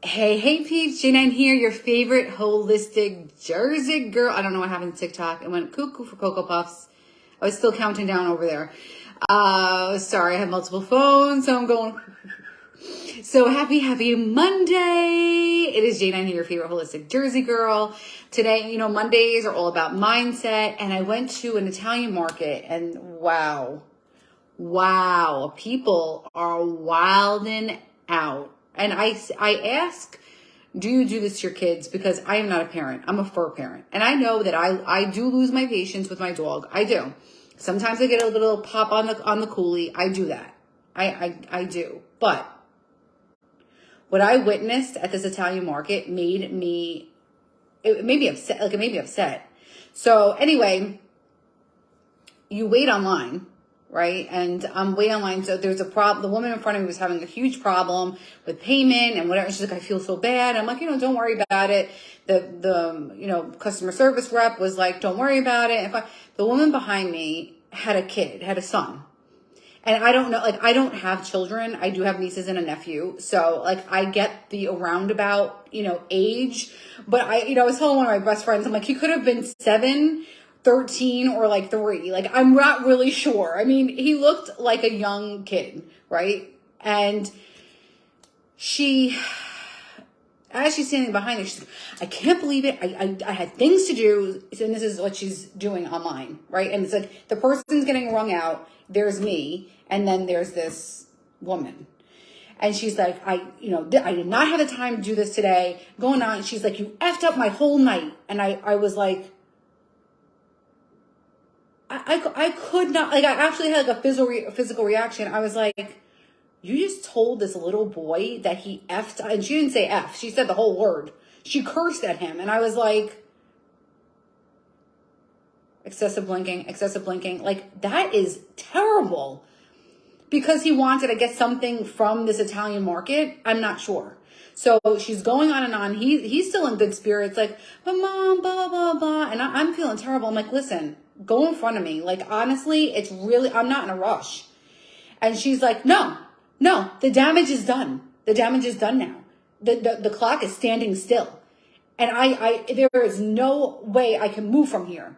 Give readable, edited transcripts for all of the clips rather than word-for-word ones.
Hey peeps, J9 here, your favorite holistic Jersey girl. I don't know what happened to TikTok. It went cuckoo for Cocoa Puffs. I was still counting down over there. Sorry, I have multiple phones, so I'm going. So happy Monday. It is J9 here, your favorite holistic Jersey girl. Today, Mondays are all about mindset, and I went to an Italian market, and wow, people are wilding out. And I ask, do you do this to your kids? Because I am not a parent. I'm a fur parent. And I know that I do lose my patience with my dog. I do. Sometimes I get a little pop on the coolie. I do that. I do. But what I witnessed at this Italian market made me upset. It made me upset. So anyway, you wait online. Right? And I'm way online. So there's a problem. The woman in front of me was having a huge problem with payment and whatever. She's like, I feel so bad. I'm like, don't worry about it. The customer service rep was like, don't worry about it. The woman behind me had a son. And I don't know, I don't have children. I do have nieces and a nephew. So I get the roundabout, age, but I was telling one of my best friends, I'm like, he could have been 7, 13 or 3. I'm not really sure. I mean, he looked like a young kid, right? And as she's standing behind me, she's like, I can't believe it. I had things to do. And this is what she's doing online, right? And it's like the person's getting wrung out. There's me. And then there's this woman. And she's like, I did not have the time to do this today. Going on. She's like, you effed up my whole night. And I was like, I could not, I actually had a physical reaction. I was like, you just told this little boy that he effed, and she didn't say F, she said the whole word. She cursed at him. And I was like, excessive blinking. That is terrible. Because he wanted to get something from this Italian market, I'm not sure. So she's going on and on. He's still in good spirits, but mom, blah, blah, blah. And I'm feeling terrible. I'm like, listen, go in front of me. Honestly, it's really, I'm not in a rush. And she's like, no, the damage is done. The damage is done now. The clock is standing still. And there is no way I can move from here.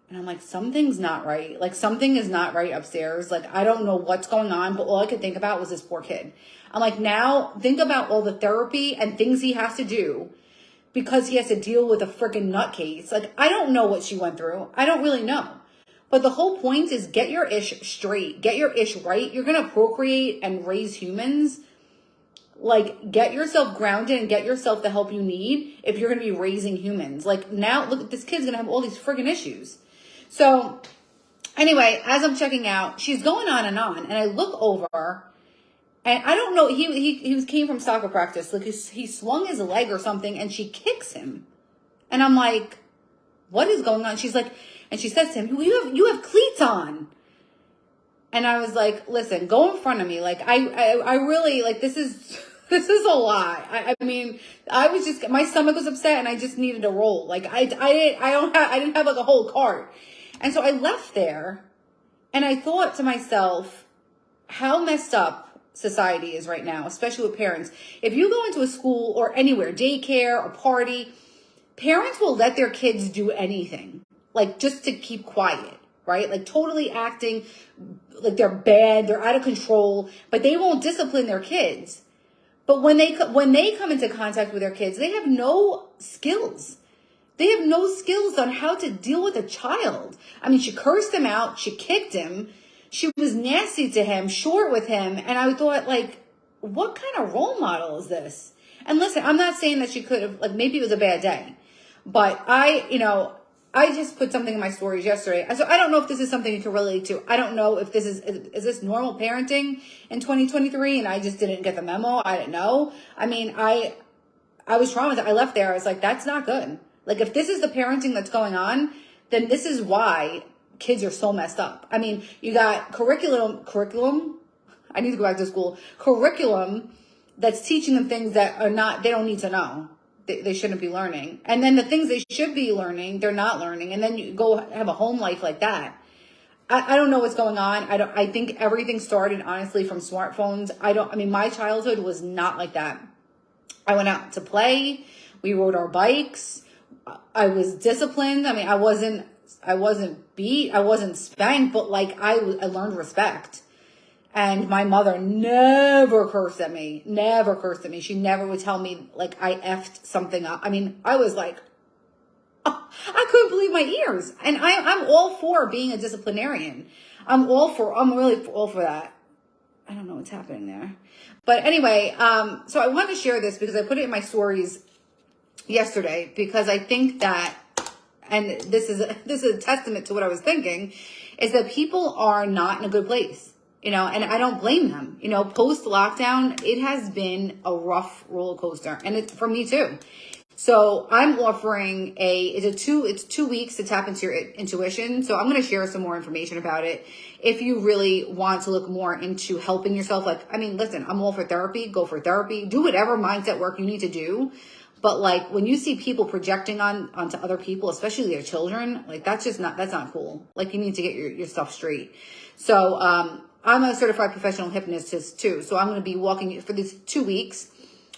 And I'm like, something's not right. Something is not right upstairs. I don't know what's going on, but all I could think about was this poor kid. I'm like, now think about all the therapy and things he has to do because he has to deal with a freaking nutcase. I don't know what she went through. I don't really know. But the whole point is get your ish straight. Get your ish right. You're going to procreate and raise humans. Get yourself grounded and get yourself the help you need if you're going to be raising humans. Now, look, this kid's going to have all these friggin' issues. So anyway, as I'm checking out, she's going on. And I look over and I don't know, he came from soccer practice. He swung his leg or something and she kicks him. And I'm like, what is going on? She's like, and she says to him, you have cleats on. And I was like, listen, go in front of me. I really, this is a lot. I mean, my stomach was upset and I just needed to roll. I didn't have a whole cart. And so I left there and I thought to myself, how messed up society is right now, especially with parents. If you go into a school or anywhere, daycare or party, parents will let their kids do anything, just to keep quiet, right? Totally acting like they're bad, they're out of control, but they won't discipline their kids. But when they come into contact with their kids, they have no skills. They have no skills on how to deal with a child. I mean, she cursed him out. She kicked him. She was nasty to him, short with him. And I thought, what kind of role model is this? And listen, I'm not saying that she could have, maybe it was a bad day. But I just put something in my stories yesterday. So I don't know if this is something you can relate to. I don't know if is this normal parenting in 2023 and I just didn't get the memo. I didn't know. I mean, I was traumatized. I left there. I was like, that's not good. If this is the parenting that's going on, then this is why kids are so messed up. I mean, you got curriculum. I need to go back to school. Curriculum that's teaching them things that they don't need to know. They shouldn't be learning. And then the things they should be learning, they're not learning. And then you go have a home life like that. I don't know what's going on. I think everything started honestly from smartphones. My childhood was not like that. I went out to play. We rode our bikes. I was disciplined. I mean, I wasn't beat. I wasn't spanked, but like I learned respect. And my mother never cursed at me. Never cursed at me. She never would tell me like I effed something up. I mean, I was like, oh, I couldn't believe my ears. And I'm all for being a disciplinarian. I'm really all for that. I don't know what's happening there. But anyway, so I wanted to share this because I put it in my stories yesterday because I think that, and this is a testament to what I was thinking, is that people are not in a good place, and I don't blame them. Post lockdown, it has been a rough roller coaster, and it's for me too. So I'm offering it's 2 weeks to tap into your intuition. So I'm going to share some more information about it. If you really want to look more into helping yourself, listen, I'm all for therapy, go for therapy, do whatever mindset work you need to do. But like when you see people projecting onto other people, especially their children, like that's not cool. Like you need to get your stuff straight. So, I'm a certified professional hypnotist too. So I'm going to be walking you for these 2 weeks.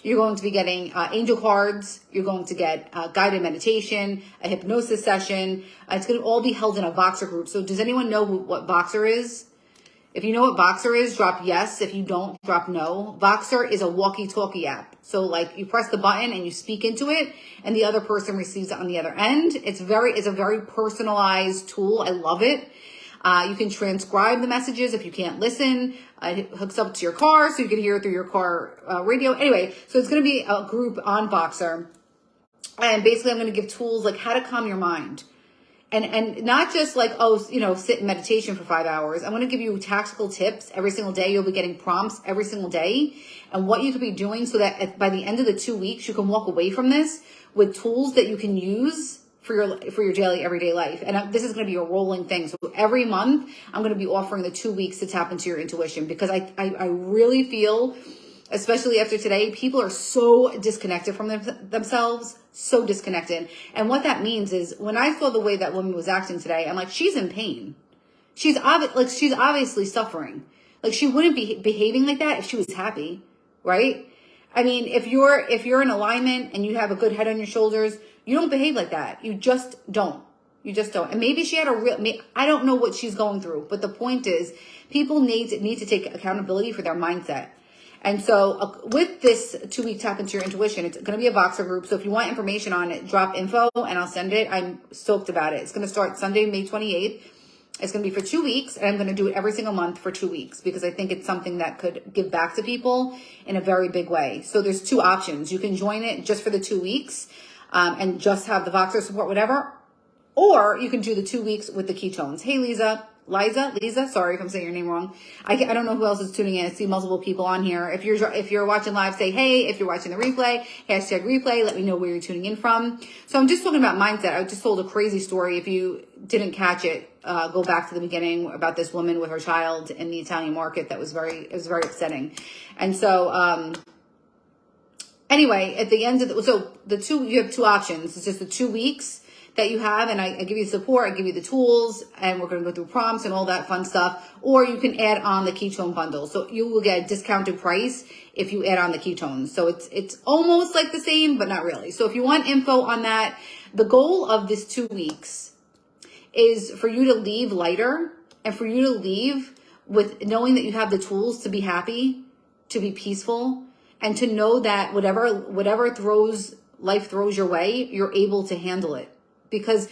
You're going to be getting angel cards. You're going to get guided meditation, a hypnosis session. It's going to all be held in a Voxer group. So does anyone know what Voxer is? If you know what Voxer is, drop yes. If you don't, drop no. Voxer is a walkie-talkie app. So like you press the button and you speak into it and the other person receives it on the other end. It's a very personalized tool. I love it. You can transcribe the messages if you can't listen. It hooks up to your car so you can hear it through your car radio. Anyway, so it's going to be a group on Voxer. And basically I'm going to give tools like how to calm your mind. And not just like, sit in meditation for 5 hours. I'm going to give you tactical tips every single day. You'll be getting prompts every single day and what you could be doing so that by the end of the 2 weeks, you can walk away from this with tools that you can use for your daily, everyday life. And this is going to be a rolling thing. So every month, I'm going to be offering the 2 weeks to tap into your intuition because I really feel, especially after today, people are so disconnected from themselves, so disconnected. And what that means is when I saw the way that woman was acting today, I'm like, she's in pain. She's obviously suffering. Like she wouldn't be behaving like that if she was happy, right? I mean, if you're in alignment and you have a good head on your shoulders, you don't behave like that. You just don't. And maybe she had I don't know what she's going through, but the point is people need to take accountability for their mindset. And so with this 2 week tap into your intuition, it's going to be a Voxer group. So if you want information on it, drop info and I'll send it. I'm stoked about it. It's going to start Sunday, May 28th. It's going to be for 2 weeks and I'm going to do it every single month for 2 weeks because I think it's something that could give back to people in a very big way. So there's two options. You can join it just for the 2 weeks and just have the Voxer support, whatever. Or you can do the 2 weeks with the ketones. Hey, Liza, sorry if I'm saying your name wrong. I don't know who else is tuning in. I see multiple people on here. If you're watching live, say hey. If you're watching the replay, #replay. Let me know where you're tuning in from. So I'm just talking about mindset. I just told a crazy story. If you didn't catch it, go back to the beginning about this woman with her child in the Italian market. It was very upsetting. And so, anyway, at the end of you have two options. It's just the 2 weeks that you have, and I give you support, I give you the tools, and we're going to go through prompts and all that fun stuff. Or you can add on the ketone bundle. So you will get a discounted price if you add on the ketones. So it's almost like the same, but not really. So if you want info on that, the goal of this 2 weeks is for you to leave lighter and for you to leave with knowing that you have the tools to be happy, to be peaceful, and to know that whatever life throws your way, you're able to handle it. Because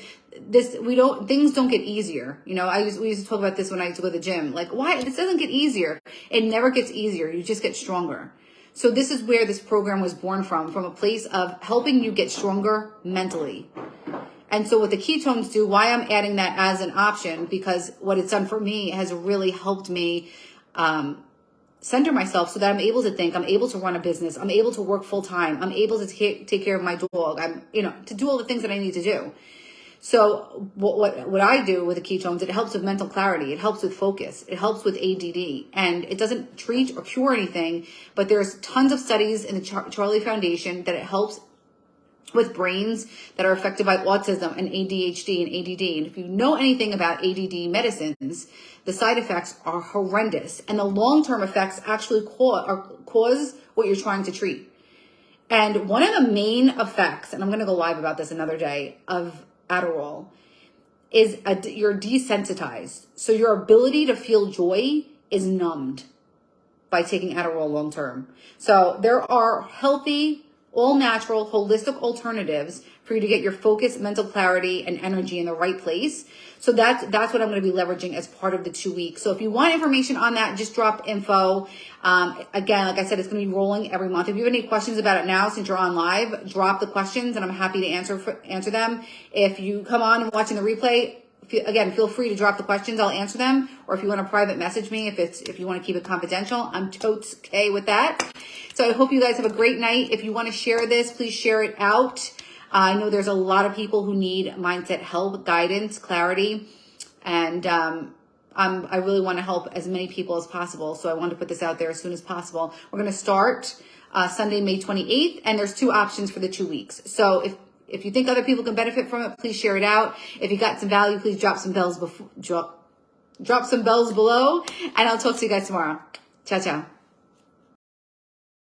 things don't get easier. We used to talk about this when I used to go to the gym. Like, why? This doesn't get easier. It never gets easier. You just get stronger. So this is where this program was born from a place of helping you get stronger mentally. And so what the ketones do, why I'm adding that as an option, because what it's done for me has really helped me, center myself so that I'm able to think, I'm able to run a business, I'm able to work full time, I'm able to take care of my dog, to do all the things that I need to do. So what I do with the ketones, it helps with mental clarity, it helps with focus, it helps with ADD, and it doesn't treat or cure anything, but there's tons of studies in the Charlie Foundation that it helps with brains that are affected by autism and ADHD and ADD. And if you know anything about ADD medicines, the side effects are horrendous. And the long-term effects actually cause what you're trying to treat. And one of the main effects, and I'm going to go live about this another day, of Adderall is you're desensitized. So your ability to feel joy is numbed by taking Adderall long term. So there are healthy, all natural, holistic alternatives for you to get your focus, mental clarity, and energy in the right place. So that's what I'm going to be leveraging as part of the 2 weeks. So if you want information on that, just drop info. Again, like I said, it's going to be rolling every month. If you have any questions about it now, since you're on live, drop the questions and I'm happy to answer them. If you come on and watching the replay, again, feel free to drop the questions. I'll answer them. Or if you want to private message me, if you want to keep it confidential, I'm totes okay with that. So I hope you guys have a great night. If you want to share this, please share it out. I know there's a lot of people who need mindset help, guidance, clarity, and I really want to help as many people as possible. So I want to put this out there as soon as possible. We're going to start Sunday, May 28th, and there's 2 options for the 2 weeks. So if you think other people can benefit from it, please share it out. If you got some value, please drop some bells below, and I'll talk to you guys tomorrow. Ciao, ciao.